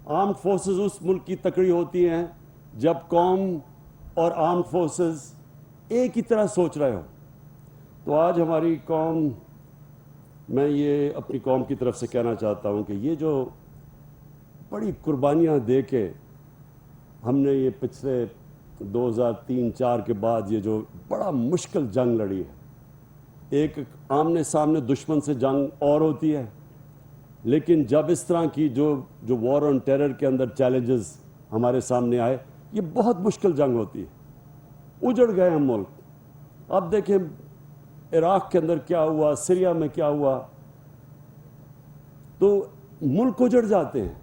آرمڈ فورسز اس ملک کی تکڑی ہوتی ہیں جب قوم اور آرمڈ فورسز ایک ہی طرح سوچ رہے ہو. تو آج ہماری قوم، میں یہ اپنی قوم کی طرف سے کہنا چاہتا ہوں کہ یہ جو بڑی قربانیاں دے کے ہم نے یہ پچھلے 2003-4 کے بعد یہ جو بڑا مشکل جنگ لڑی ہے، ایک آمنے سامنے دشمن سے جنگ اور ہوتی ہے، لیکن جب اس طرح کی جو وار آن ٹیرر کے اندر چیلنجز ہمارے سامنے آئے، یہ بہت مشکل جنگ ہوتی ہے. اجڑ گئے ہم ملک. اب دیکھیں عراق کے اندر کیا ہوا، سیریا میں کیا ہوا، تو ملک اجڑ جاتے ہیں.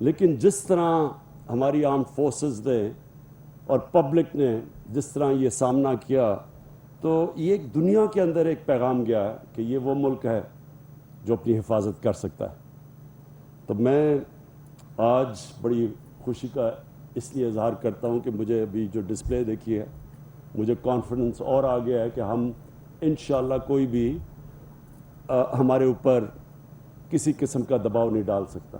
لیکن جس طرح ہماری آرمڈ فورسز نے اور پبلک نے جس طرح یہ سامنا کیا، تو یہ ایک دنیا کے اندر ایک پیغام گیا کہ یہ وہ ملک ہے جو اپنی حفاظت کر سکتا ہے. تو میں آج بڑی خوشی کا اس لیے اظہار کرتا ہوں کہ مجھے ابھی جو ڈسپلے دیکھی ہے، مجھے کانفیڈنس اور آ گیا ہے کہ ہم انشاءاللہ کوئی بھی ہمارے اوپر کسی قسم کا دباؤ نہیں ڈال سکتا.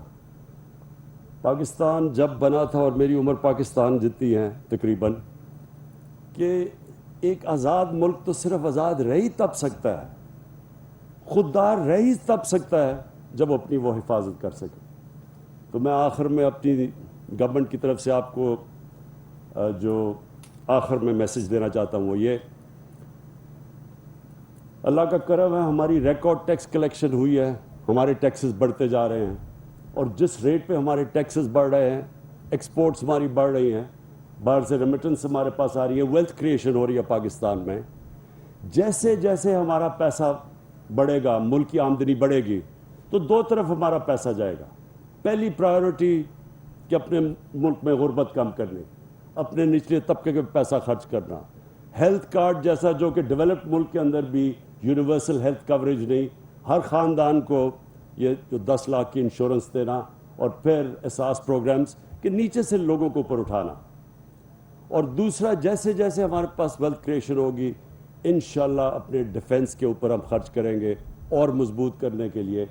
پاکستان جب بنا تھا، اور میری عمر پاکستان جتنی ہے تقریباً، کہ ایک آزاد ملک تو صرف آزاد رہ ہی تب سکتا ہے، خوددار رہ ہی تب سکتا ہے جب اپنی وہ حفاظت کر سکے. تو میں آخر میں اپنی گورنمنٹ کی طرف سے آپ کو جو آخر میں میسج دینا چاہتا ہوں وہ یہ، اللہ کا کرم ہے، ہماری ریکارڈ ٹیکس کلیکشن ہوئی ہے، ہمارے ٹیکسز بڑھتے جا رہے ہیں، اور جس ریٹ پہ ہمارے ٹیکسز بڑھ رہے ہیں، ایکسپورٹس ہماری بڑھ رہی ہیں، باہر سے ریمیٹنس ہمارے پاس آ رہی ہے، ویلتھ کریشن ہو رہی ہے پاکستان میں. جیسے جیسے ہمارا پیسہ بڑھے گا، ملک کی آمدنی بڑھے گی، تو دو طرف ہمارا پیسہ جائے گا. پہلی پرائیورٹی کہ اپنے ملک میں غربت کم کرنی، اپنے نچلے طبقے کے پیسہ خرچ کرنا، ہیلتھ کارڈ جیسا جو کہ ڈیولپڈ ملک کے اندر بھی یونیورسل ہیلتھ کوریج نہیں، ہر خاندان کو یہ جو 10 لاکھ کی انشورنس دینا، اور پھر احساس پروگرامز کہ نیچے سے لوگوں کو اوپر اٹھانا. اور دوسرا، جیسے جیسے ہمارے پاس ویلتھ کریشن ہوگی، انشاءاللہ اپنے ڈیفنس کے اوپر ہم خرچ کریں گے اور مضبوط کرنے کے لیے.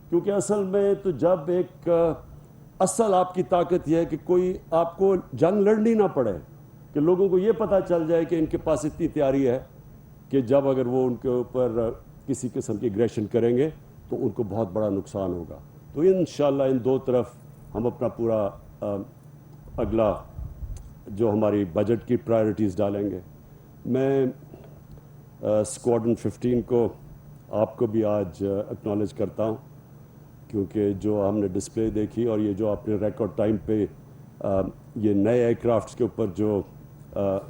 کیونکہ اصل میں تو جب ایک اصل آپ کی طاقت یہ ہے کہ کوئی آپ کو جنگ لڑنی نہ پڑے، کہ لوگوں کو یہ پتہ چل جائے کہ ان کے پاس اتنی تیاری ہے کہ جب اگر وہ ان کے اوپر کسی قسم کی اگریشن کریں گے تو ان کو بہت بڑا نقصان ہوگا. تو انشاءاللہ ان دو طرف ہم اپنا پورا اگلا جو ہماری بجٹ کی پرائرٹیز ڈالیں گے. میں اسکواڈرن 15 کو آپ کو بھی آج اکنالج کرتا ہوں، کیونکہ جو ہم نے ڈسپلے دیکھی اور یہ جو آپ نے ریکارڈ ٹائم پہ یہ نئے ایئر کرافٹس کے اوپر جو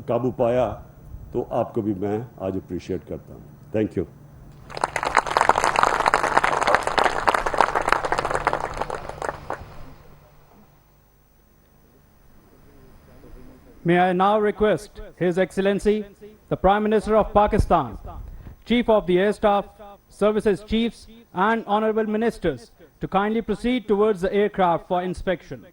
قابو پایا، تو آپ کو بھی میں آج اپریشیٹ کرتا ہوں. Thank you. May I now request His Excellency, the Prime Minister of Pakistan, Chief of the Air Staff, Services Chiefs, and Honorable Ministers to kindly proceed towards the aircraft for inspection.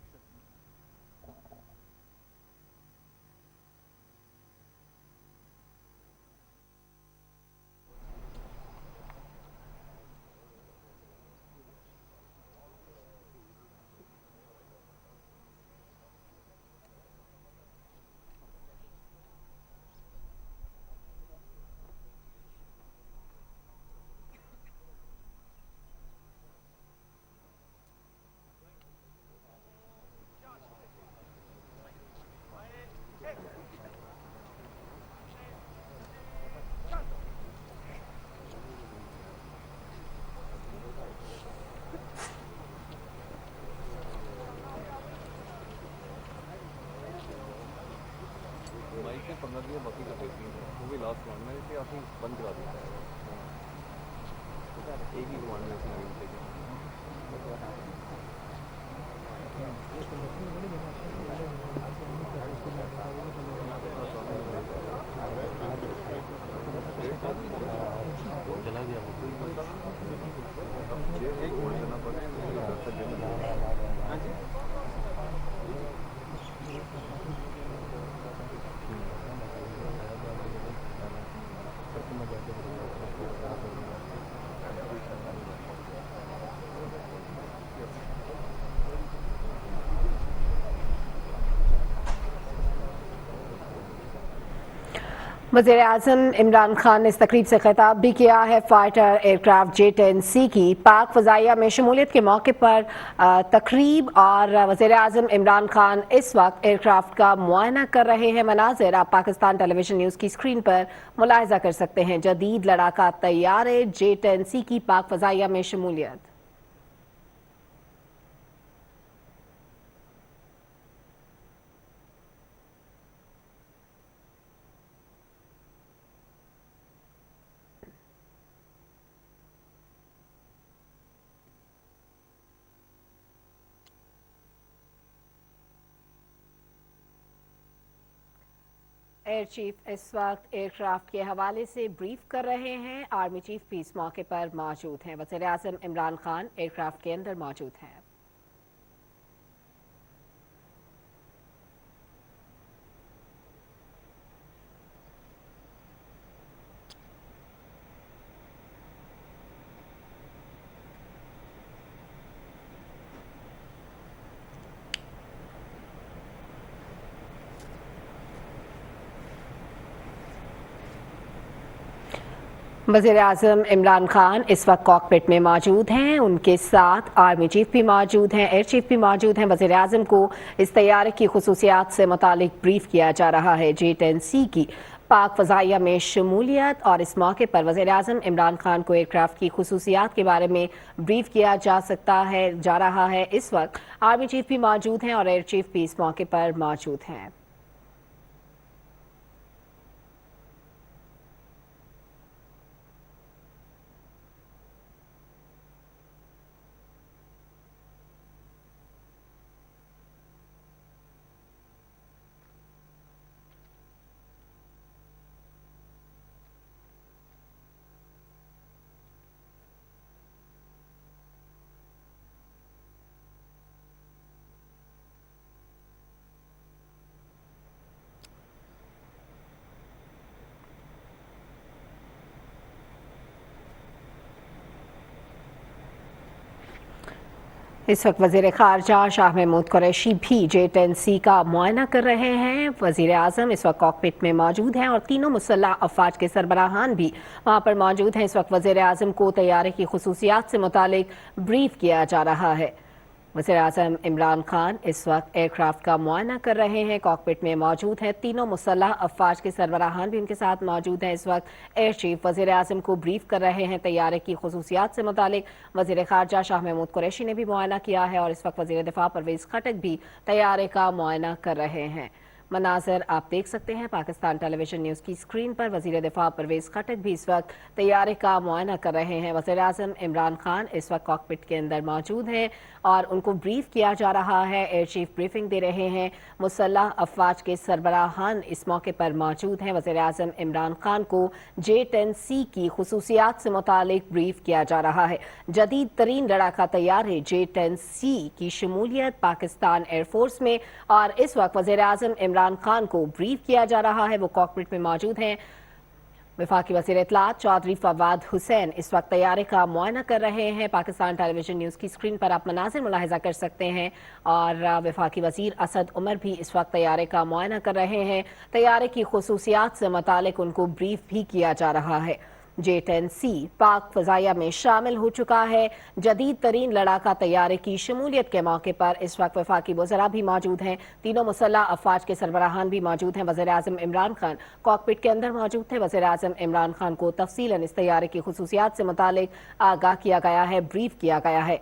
वज़ीर आज़म इमरान खान ने इस तकरीब से खिताब भी किया है। Fighter aircraft J-10C की पाक फ़ज़ाइया में शमूलियत के मौके पर तकरीब, और वज़ीर आज़म इमरान खान इस वक्त एयरक्राफ्ट का मुआयना कर रहे हैं। मनाज़िर आप पाकिस्तान टेलीविज़न न्यूज़ की स्क्रीन पर मुलाहिज़ा कर सकते हैं। जदीद लड़ाका तैयारे J-10C की पाक फ़ज़ाइया में शमूलियत। एयर चीफ इस वक्त एयरक्राफ्ट के हवाले से ब्रीफ कर रहे हैं। आर्मी चीफ भी इस मौके पर मौजूद हैं। वज़ीर आज़म इमरान खान एयरक्राफ्ट के अंदर मौजूद हैं। वज़ीर आज़म इमरान खान इस वक्त कॉकपिट में मौजूद हैं। उनके साथ आर्मी चीफ भी मौजूद हैं, एयर चीफ भी मौजूद हैं। वज़ीर आज़म को इस तैयारे की खुसूसियात से मुतालिक ब्रीफ किया जा रहा है। J-10C की पाक फ़ज़ाइया में शमूलियत, और इस मौके पर वज़ीर आज़म इमरान खान को एयरक्राफ्ट की खुसूसियात के बारे में ब्रीफ किया जा रहा है। इस वक्त आर्मी चीफ भी मौजूद हैं और एयर चीफ भी इस मौके पर मौजूद हैं। इस वक्त वज़ीर ख़ारजा शाह महमूद कुरैशी भी J-10C का मुआयना कर रहे हैं। वज़ीर आज़म इस वक्त कॉकपिट में मौजूद हैं और तीनों मुसल्लह अफ़वाज के सरबराहान भी वहाँ पर मौजूद हैं। इस वक्त वज़ीर आज़म को तैयारे की खुसूसियात से मुतालिक ब्रीफ किया जा रहा है। वज़ीर आज़म इमरान खान इस वक्त एयरक्राफ्ट का मुआयना कर रहे हैं, कॉकपिट में मौजूद हैं। तीनों मुसल्लह अफ़वाज के सरबराहान भी उनके साथ मौजूद हैं। इस वक्त एयर चीफ वज़ीर आज़म को ब्रीफ कर रहे हैं तैयारे की खुसूसियात से मुतालिक। वज़ीर ख़ारजा शाह महमूद कुरैशी ने भी मुआयना किया है और इस वक्त वज़ीर दिफ़ा परवेज़ खटक भी तैयारे का मुआयना कर रहे हैं। मनाज़र आप देख सकते हैं पाकिस्तान टेलीविज़न न्यूज़ की स्क्रीन पर। वज़ीर दिफ़ा परवेज़ खटक भी इस वक्त तैयारे का मुआयना कर रहे हैं। वज़ीर आज़म इमरान खान इस वक्त कॉकपिट के अंदर मौजूद हैं और उनको ब्रीफ किया जा रहा है। एयर चीफ ब्रीफिंग दे रहे हैं। मुसल्लह अफ़वाज के सरबराहान इस मौके पर मौजूद हैं। वज़ीर आज़म इमरान खान को J-10C की खुसूसियात से मुतालिक ब्रीफ किया जा रहा है। जदीद तरीन लड़ाका तैयारे J-10C की शमूलियत पाकिस्तान एयरफोर्स में, और इस वक्त वज़ीर आज़म इमरान खान को ब्रीफ किया जा रहा है। वो कॉकपिट में मौजूद हैं। वफाकी वज़ीर इत्तलात चौधरी फवाद हुसैन इस वक्त तैयारे का मुआयना कर रहे हैं। पाकिस्तान टेलीविज़न न्यूज़ की स्क्रीन पर आप मनाज़िर मुलाहिज़ा कर सकते हैं और वफाकी वज़ीर असद उमर भी इस वक्त तैयारे का मुआयना कर रहे हैं। तैयारे की खुसूसियात से मुतालिक उनको ब्रीफ भी किया जा रहा है। J-10C पाक फ़ज़ाइया में शामिल हो चुका है। जदीद तरीन लड़ाका तैयारे की शमूलियत के मौके पर इस वक्त वफाकी वज़रा भी मौजूद हैं। तीनों मुसल्लह अफ़वाज के सरबराहान भी मौजूद हैं। वज़ीर आज़म इमरान खान कॉकपिट के अंदर मौजूद थे। वज़ीर आज़म इमरान खान को तफसीलन इस तैयारे की खुसूसियात से मुतालिक आगाह किया गया है, ब्रीफ किया गया है।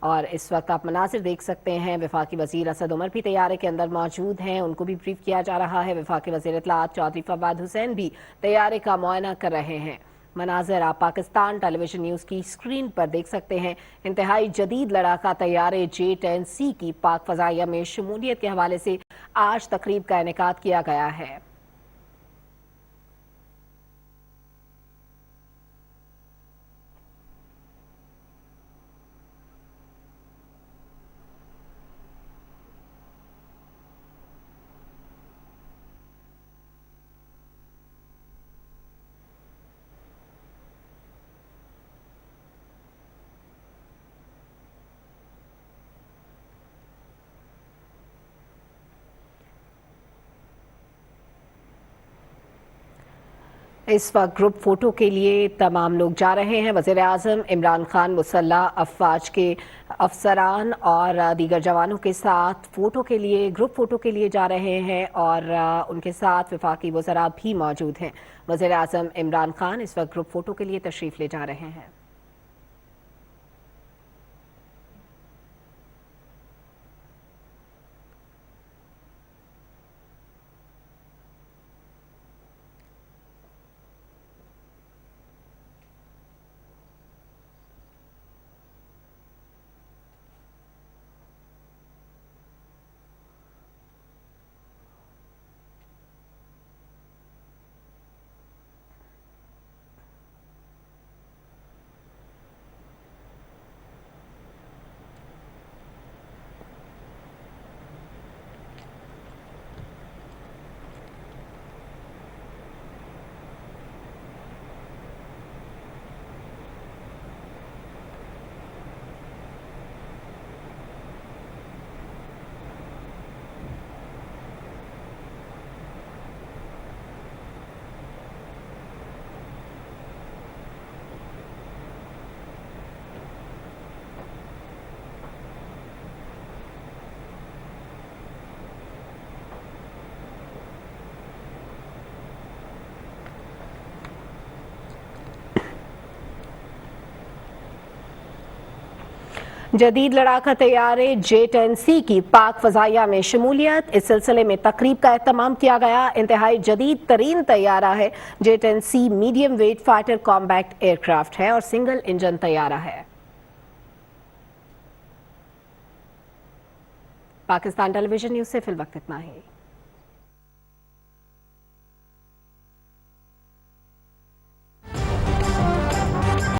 और इस वक्त आप मनाज़िर देख सकते हैं। वफाकी वज़ीर असद उमर भी तैयारे के अंदर मौजूद हैं, उनको भी ब्रीफ किया जा रहा है। वफाकी वज़ीर इत्तलात चौधरी फवाद हुसैन भी तैयारे का मुआयना कर रहे हैं। مناظر آپ پاکستان ٹیلی ویژن نیوز کی اسکرین پر دیکھ سکتے ہیں۔ انتہائی جدید لڑاکا طیارے J-10C کی پاک فضائیہ میں شمولیت کے حوالے سے آج تقریب کا انعقاد کیا گیا ہے۔ اس وقت گروپ فوٹو کے لیے تمام لوگ جا رہے ہیں۔ وزیر اعظم عمران خان مسلح افواج کے افسران اور دیگر جوانوں کے ساتھ گروپ فوٹو کے لیے جا رہے ہیں اور ان کے ساتھ وفاقی وزراء بھی موجود ہیں۔ وزیر اعظم عمران خان اس وقت گروپ فوٹو کے لیے تشریف لے جا رہے ہیں۔ جدید لڑاکا طیارے J-10C کی پاک فضائیہ میں شمولیت، اس سلسلے میں تقریب کا اہتمام کیا گیا۔ انتہائی جدید ترین طیارہ ہے J-10C، medium weight fighter compact aircraft ہے اور سنگل انجن طیارہ ہے۔ پاکستان ٹیلی ویژن نیوز سے فی الوقت اتنا ہی۔